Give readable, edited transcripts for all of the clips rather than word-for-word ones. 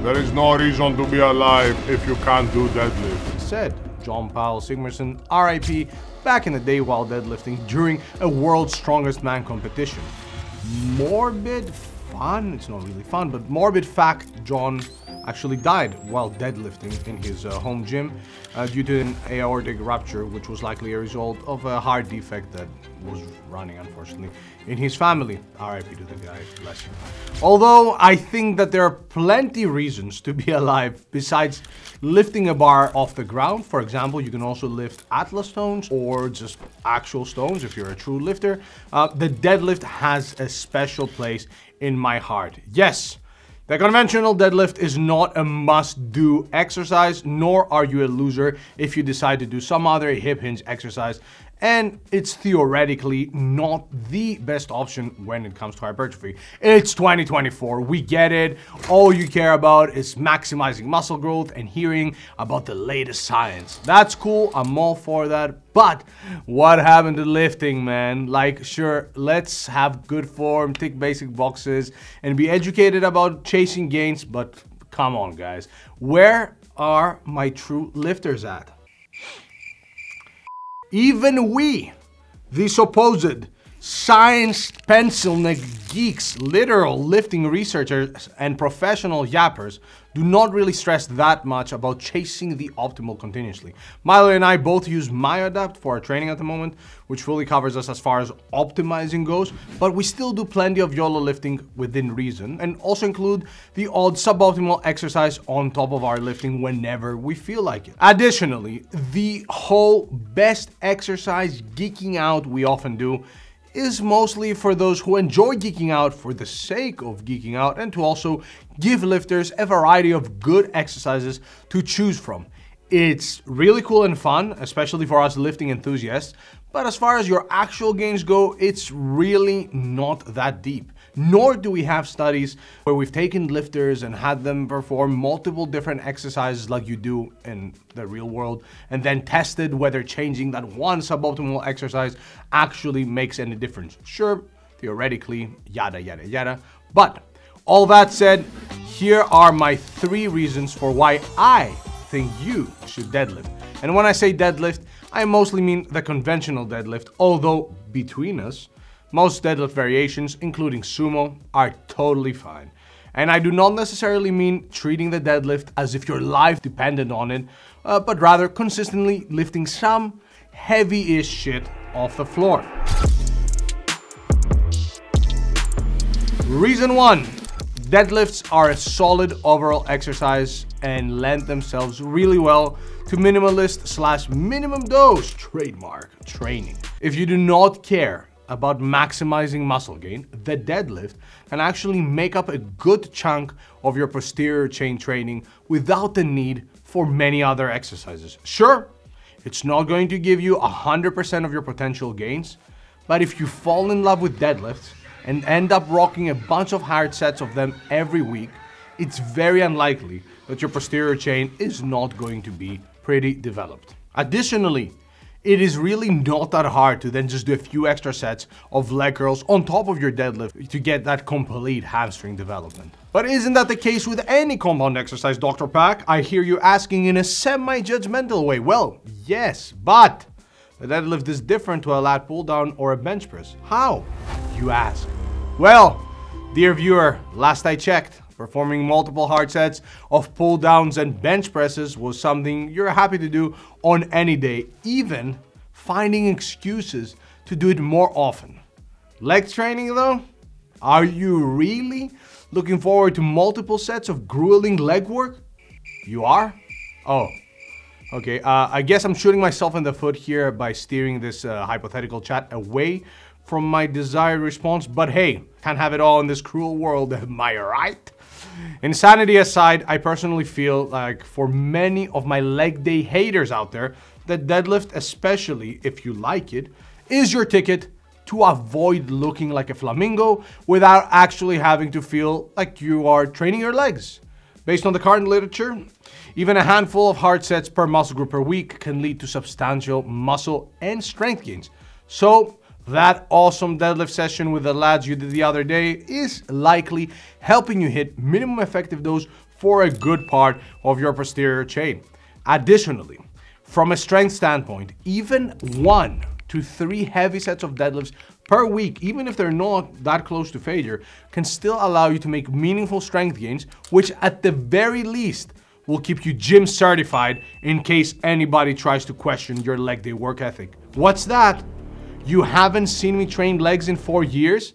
There is no reason to be alive if you can't do deadlift, said John Powell Sigmarsson, RIP, back in the day while deadlifting during a World's Strongest Man competition. Morbid fun, it's not really fun, but morbid fact, John actually died while deadlifting in his home gym due to an aortic rupture, which was likely a result of a heart defect that was running, unfortunately, in his family. RIP to the guy, bless him. Although I think that there are plenty reasons to be alive besides lifting a bar off the ground. For example, you can also lift Atlas stones or just actual stones if you're a true lifter. The deadlift has a special place in my heart. Yes, the conventional deadlift is not a must-do exercise, nor are you a loser if you decide to do some other hip hinge exercise, and it's theoretically not the best option when it comes to hypertrophy. It's 2024, we get it. All you care about is maximizing muscle growth and hearing about the latest science. That's cool, I'm all for that, but what happened to lifting, man? Like, sure, let's have good form, tick basic boxes, and be educated about chasing gains, but come on, guys. Where are my true lifters at? Even we, the supposed science pencil neck geeks, literal lifting researchers and professional yappers, do not really stress that much about chasing the optimal continuously. Milo and I both use MyoAdapt for our training at the moment, which fully covers us as far as optimizing goes, but we still do plenty of YOLO lifting within reason and also include the odd suboptimal exercise on top of our lifting whenever we feel like it. Additionally, the whole best exercise geeking out we often do is mostly for those who enjoy geeking out for the sake of geeking out and to also give lifters a variety of good exercises to choose from. It's really cool and fun, especially for us lifting enthusiasts, but as far as your actual gains go, it's really not that deep. Nor do we have studies where we've taken lifters and had them perform multiple different exercises like you do in the real world, and then tested whether changing that one suboptimal exercise actually makes any difference. Sure, theoretically, yada, yada, yada. But all that said, here are my 3 reasons for why I think you should deadlift. And when I say deadlift, I mostly mean the conventional deadlift, although between us, most deadlift variations, including sumo, are totally fine. And I do not necessarily mean treating the deadlift as if your life depended on it, but rather consistently lifting some heavy-ish shit off the floor. Reason 1. Deadlifts are a solid overall exercise and lend themselves really well to minimalist/minimum dose trademark training. If you do not care about maximizing muscle gain, the deadlift can actually make up a good chunk of your posterior chain training without the need for many other exercises. Sure, it's not going to give you 100% of your potential gains, but if you fall in love with deadlifts and end up rocking a bunch of hard sets of them every week, it's very unlikely that your posterior chain is not going to be pretty developed. Additionally, it is really not that hard to then just do a few extra sets of leg curls on top of your deadlift to get that complete hamstring development. But isn't that the case with any compound exercise, Dr. Pak? I hear you asking in a semi-judgmental way. Well, yes, but the deadlift is different to a lat pull down or a bench press. How, you ask? Well, dear viewer, last I checked, performing multiple hard sets of pull downs and bench presses was something you're happy to do on any day, even finding excuses to do it more often. Leg training though? Are you really looking forward to multiple sets of grueling leg work? You are? Oh, okay. I guess I'm shooting myself in the foot here by steering this hypothetical chat away from my desired response, but hey, can't have it all in this cruel world, am I right? Insanity aside, I personally feel like for many of my leg day haters out there, the deadlift, especially if you like it, is your ticket to avoid looking like a flamingo without actually having to feel like you are training your legs. Based on the current literature, even a handful of hard sets per muscle group per week can lead to substantial muscle and strength gains. So that awesome deadlift session with the lads you did the other day is likely helping you hit minimum effective dose for a good part of your posterior chain. Additionally, from a strength standpoint, even 1 to 3 heavy sets of deadlifts per week, even if they're not that close to failure, can still allow you to make meaningful strength gains, which at the very least will keep you gym certified in case anybody tries to question your leg day work ethic. What's that? You haven't seen me train legs in 4 years?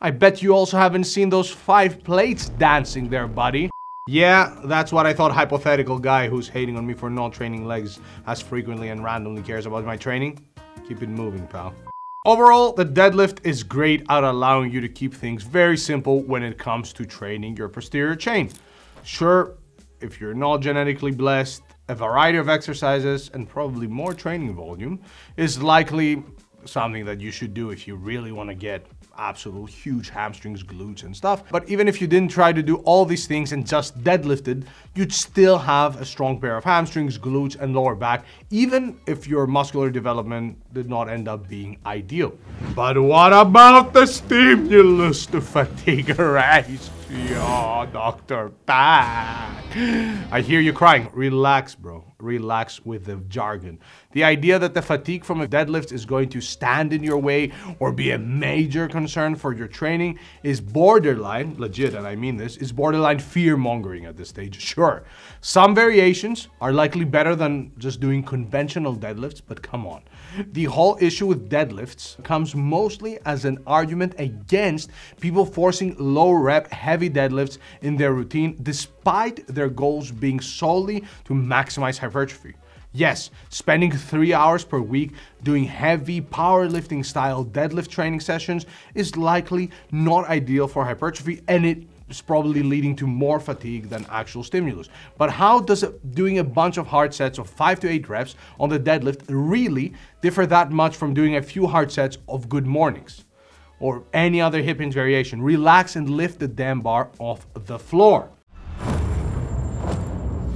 I bet you also haven't seen those 5 plates dancing there, buddy. Yeah, that's what I thought, hypothetical guy who's hating on me for not training legs as frequently and randomly cares about my training. Keep it moving, pal. Overall, the deadlift is great at allowing you to keep things very simple when it comes to training your posterior chain. Sure, if you're not genetically blessed, a variety of exercises and probably more training volume is likely something that you should do if you really want to get absolute huge hamstrings, glutes and stuff. But even if you didn't try to do all these things and just deadlifted, you'd still have a strong pair of hamstrings, glutes and lower back, even if your muscular development did not end up being ideal. But what about the stimulus to fatigue ratio, Dr. Pak? I hear you crying. Relax, bro. Relax with the jargon. The idea that the fatigue from a deadlift is going to stand in your way or be a major concern for your training is borderline, legit, and I mean this, is borderline fear-mongering at this stage. Sure, some variations are likely better than just doing conventional deadlifts, but come on. The whole issue with deadlifts comes mostly as an argument against people forcing low-rep, heavy deadlifts in their routine despite their goals being solely to maximize hypertrophy. Yes, spending 3 hours per week doing heavy powerlifting style deadlift training sessions is likely not ideal for hypertrophy, and it is probably leading to more fatigue than actual stimulus. But how does doing a bunch of hard sets of 5 to 8 reps on the deadlift really differ that much from doing a few hard sets of good mornings or any other hip hinge variation? Relax and lift the damn bar off the floor.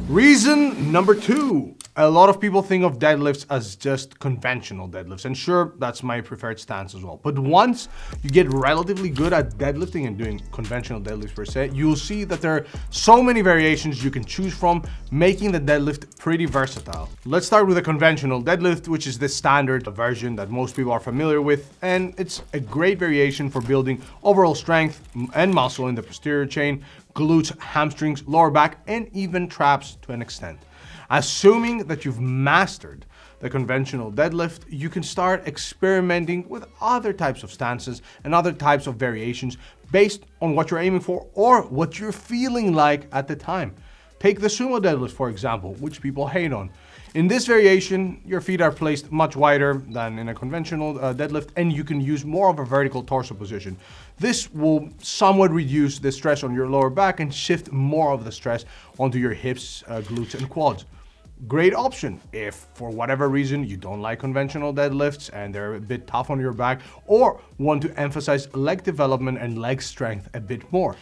Reason number 2. A lot of people think of deadlifts as just conventional deadlifts, and sure, that's my preferred stance as well. But once you get relatively good at deadlifting and doing conventional deadlifts per se, you'll see that there are so many variations you can choose from, making the deadlift pretty versatile. Let's start with a conventional deadlift, which is the standard version that most people are familiar with, and it's a great variation for building overall strength and muscle in the posterior chain, glutes, hamstrings, lower back, and even traps to an extent. Assuming that you've mastered the conventional deadlift, you can start experimenting with other types of stances and other types of variations based on what you're aiming for or what you're feeling like at the time. Take the sumo deadlift, for example, which people hate on. In this variation, your feet are placed much wider than in a conventional deadlift, and you can use more of a vertical torso position. This will somewhat reduce the stress on your lower back and shift more of the stress onto your hips, glutes, and quads. Great option if, for whatever reason, you don't like conventional deadlifts and they're a bit tough on your back, or want to emphasize leg development and leg strength a bit more.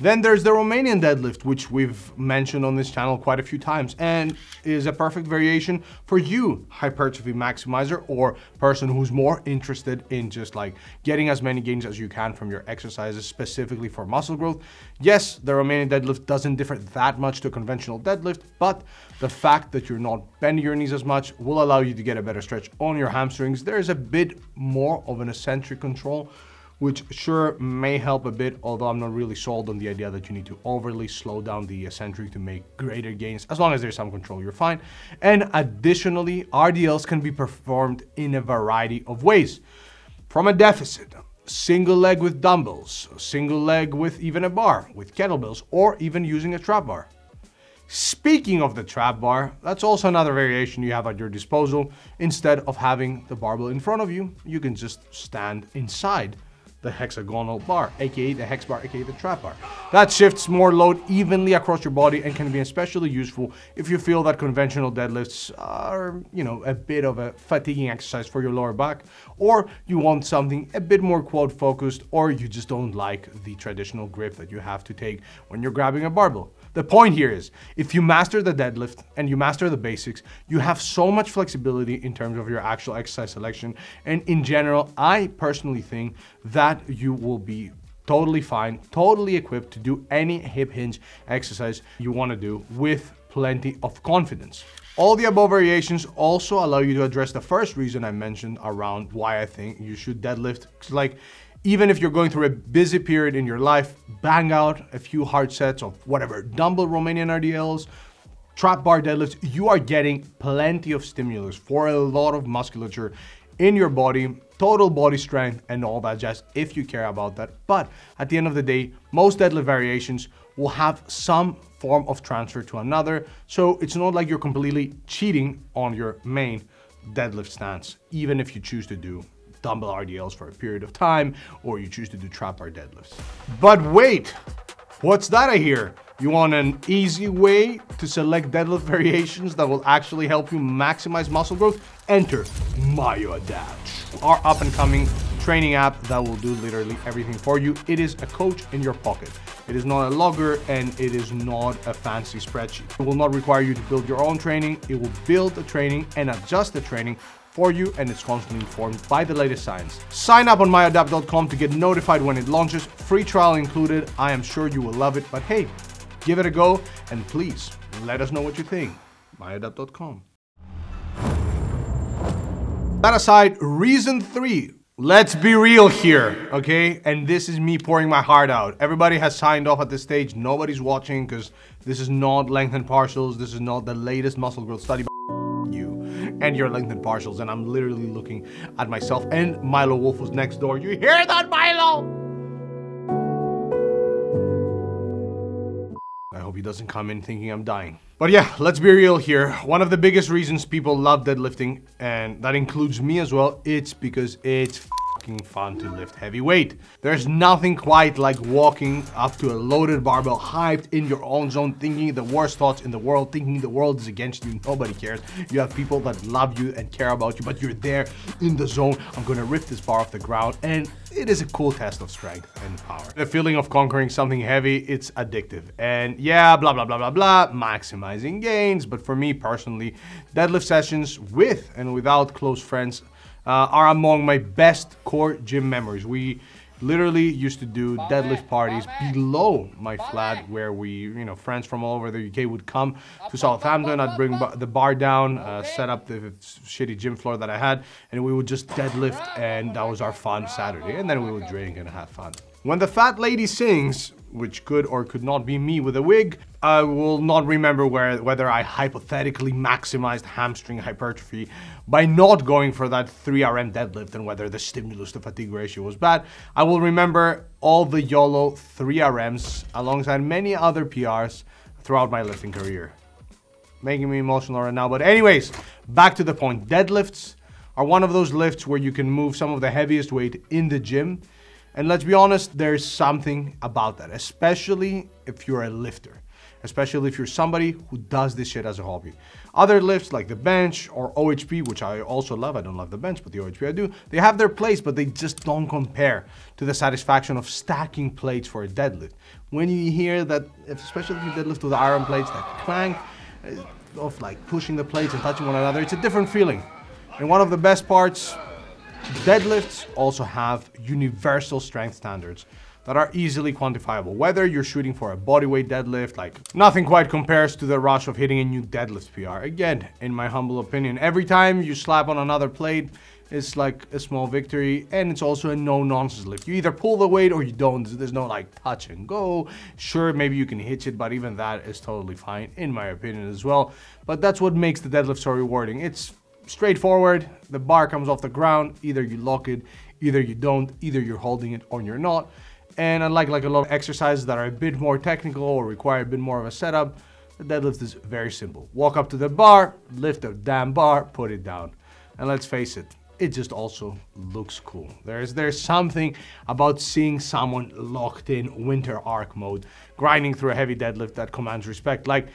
Then there's the Romanian deadlift, which we've mentioned on this channel quite a few times and is a perfect variation for you, hypertrophy maximizer, or person who's more interested in just like getting as many gains as you can from your exercises specifically for muscle growth. Yes, the Romanian deadlift doesn't differ that much to a conventional deadlift, but the fact that you're not bending your knees as much will allow you to get a better stretch on your hamstrings. There's a bit more of an eccentric control, which sure may help a bit, although I'm not really sold on the idea that you need to overly slow down the eccentric to make greater gains. As long as there's some control, you're fine. And additionally, RDLs can be performed in a variety of ways. From a deficit, single leg with dumbbells, single leg with even a bar, with kettlebells, or even using a trap bar. Speaking of the trap bar, that's also another variation you have at your disposal. Instead of having the barbell in front of you, you can just stand inside the hexagonal bar, aka the hex bar, aka the trap bar. That shifts more load evenly across your body and can be especially useful if you feel that conventional deadlifts are, a bit of a fatiguing exercise for your lower back, or you want something a bit more quad focused, or you just don't like the traditional grip that you have to take when you're grabbing a barbell. The point here is, if you master the deadlift and you master the basics, you have so much flexibility in terms of your actual exercise selection. And in general, I personally think that you will be totally fine, totally equipped to do any hip hinge exercise you want to do with plenty of confidence. All the above variations also allow you to address the first reason I mentioned around why I think you should deadlift. Like, even if you're going through a busy period in your life, bang out a few hard sets of whatever, dumbbell Romanian RDLs, trap bar deadlifts, you are getting plenty of stimulus for a lot of musculature in your body, total body strength and all that jazz if you care about that. But at the end of the day, most deadlift variations will have some form of transfer to another. So it's not like you're completely cheating on your main deadlift stance, even if you choose to do dumbbell RDLs for a period of time, or you choose to do trap bar deadlifts. But wait, what's that I hear? You want an easy way to select deadlift variations that will actually help you maximize muscle growth? Enter MyoAdapt, our up and coming training app that will do literally everything for you. It is a coach in your pocket. It is not a logger and it is not a fancy spreadsheet. It will not require you to build your own training. It will build the training and adjust the training for you, and it's constantly informed by the latest science. Sign up on myoadapt.com to get notified when it launches. Free trial included. I am sure you will love it, but hey, give it a go and please let us know what you think. myoadapt.com. That aside, reason 3. Let's be real here, okay? And this is me pouring my heart out. Everybody has signed off at this stage. Nobody's watching because this is not length and partials. This is not the latest muscle growth study. You and your length and partials. And I'm literally looking at myself and Milo Wolf was next door. You hear that, Milo? I hope he doesn't come in thinking I'm dying. But yeah, let's be real here. One of the biggest reasons people love deadlifting, and that includes me as well, it's because it's fucking fun to lift heavy weight. There's nothing quite like walking up to a loaded barbell, hyped in your own zone, thinking the worst thoughts in the world, thinking the world is against you, nobody cares. You have people that love you and care about you, but you're there in the zone. I'm gonna rip this bar off the ground, and it is a cool test of strength and power. The feeling of conquering something heavy, it's addictive. And yeah, blah, blah, blah, blah, blah, maximizing gains. But for me personally, deadlift sessions with and without close friends are among my best core gym memories. We literally used to do deadlift parties below my flat where we, friends from all over the UK would come to Southampton. I'd bring the bar down, set up the shitty gym floor that I had, and we would just deadlift, and that was our fun Saturday. And then we would drink and have fun. When the fat lady sings, which could or could not be me with a wig, I will not remember whether I hypothetically maximized hamstring hypertrophy by not going for that 3RM deadlift and whether the stimulus to fatigue ratio was bad. I will remember all the YOLO 3RMs alongside many other PRs throughout my lifting career. Making me emotional right now, but anyways, back to the point. Deadlifts are one of those lifts where you can move some of the heaviest weight in the gym. And let's be honest, there's something about that, especially if you're a lifter, especially if you're somebody who does this shit as a hobby. Other lifts like the bench or OHP, which I also love, I don't love the bench, but the OHP I do, they have their place, but they just don't compare to the satisfaction of stacking plates for a deadlift. When you hear that, especially if you deadlift with the iron plates, that clank of like pushing the plates and touching one another, it's a different feeling. And one of the best parts, deadlifts also have universal strength standards that are easily quantifiable. Whether you're shooting for a bodyweight deadlift, like nothing quite compares to the rush of hitting a new deadlift PR. Again, in my humble opinion, every time you slap on another plate, it's like a small victory, and it's also a no-nonsense lift. You either pull the weight or you don't. There's no like touch and go. Sure, maybe you can hitch it, but even that is totally fine, in my opinion as well. But that's what makes the deadlift so rewarding. It's straightforward, the bar comes off the ground, either you lock it, either you don't, either you're holding it or you're not. And unlike like a lot of exercises that are a bit more technical or require a bit more of a setup, the deadlift is very simple. Walk up to the bar, lift the damn bar, put it down. And let's face it, it just also looks cool. There's something about seeing someone locked in winter arc mode, grinding through a heavy deadlift that commands respect. Like,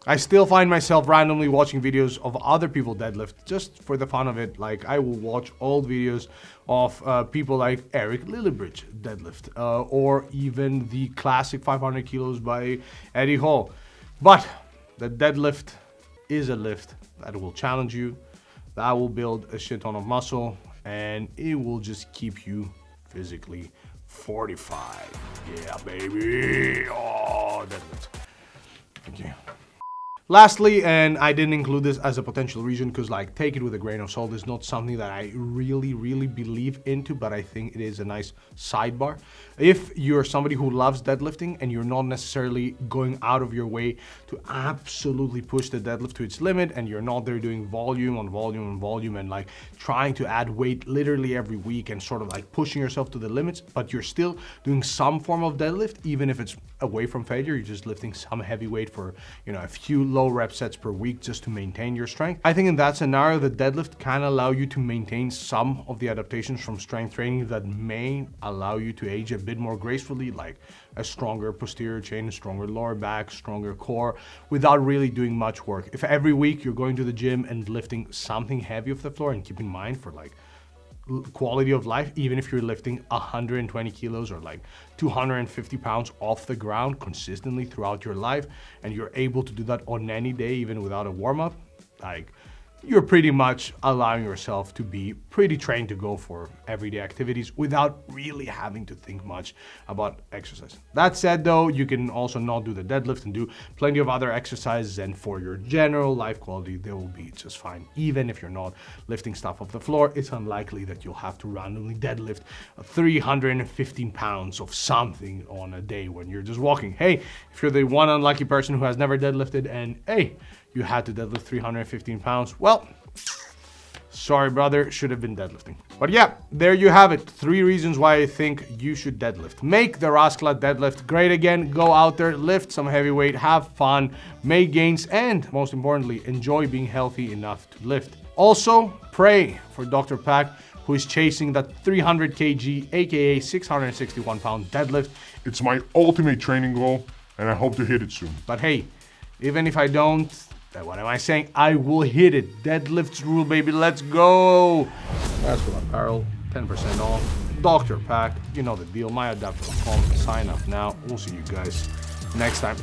I still find myself randomly watching videos of other people deadlift just for the fun of it. Like, I will watch old videos of people like Eric Lillibridge deadlift, or even the classic 500 kilos by Eddie Hall. But the deadlift is a lift that will challenge you, that will build a shit ton of muscle, and it will just keep you physically 45. Yeah, baby. Oh, deadlift. Thank you. Lastly, and I didn't include this as a potential reason because, like, take it with a grain of salt. It's not something that I really believe into, but I think it is a nice sidebar. If you're somebody who loves deadlifting and you're not necessarily going out of your way to absolutely push the deadlift to its limit, and you're not there doing volume on volume on volume and like trying to add weight literally every week and sort of like pushing yourself to the limits, but you're still doing some form of deadlift, even if it's away from failure, you're just lifting some heavy weight for, you know, a few low rep sets per week just to maintain your strength. I think in that scenario, the deadlift can allow you to maintain some of the adaptations from strength training that may allow you to age a bit more gracefully, like a stronger posterior chain, a stronger lower back, stronger core, without really doing much work. If every week you're going to the gym and lifting something heavy off the floor, and keep in mind for like quality of life, even if you're lifting 120 kilos or like 250 pounds off the ground consistently throughout your life, and you're able to do that on any day, even without a warm-up, like, you're pretty much allowing yourself to be pretty trained to go for everyday activities without really having to think much about exercise. That said though, you can also not do the deadlift and do plenty of other exercises, and for your general life quality, they will be just fine. Even if you're not lifting stuff off the floor, it's unlikely that you'll have to randomly deadlift 315 pounds of something on a day when you're just walking. Hey, if you're the one unlucky person who has never deadlifted and hey, you had to deadlift 315 pounds, well, sorry brother, should have been deadlifting. But yeah, there you have it. 3 reasons why I think you should deadlift. Make the Rasklat deadlift great again. Go out there, lift some heavy weight, have fun, make gains, and most importantly, enjoy being healthy enough to lift. Also, pray for DRPAK, who is chasing that 300 kg, aka 661 pound deadlift. It's my ultimate training goal, and I hope to hit it soon. But hey, even if I don't, what am I saying? I will hit it. Deadlifts rule, baby. Let's go. Rasklat apparel, 10% off. DRPAK, you know the deal. MyoAdapt.com. Sign up now. We'll see you guys next time.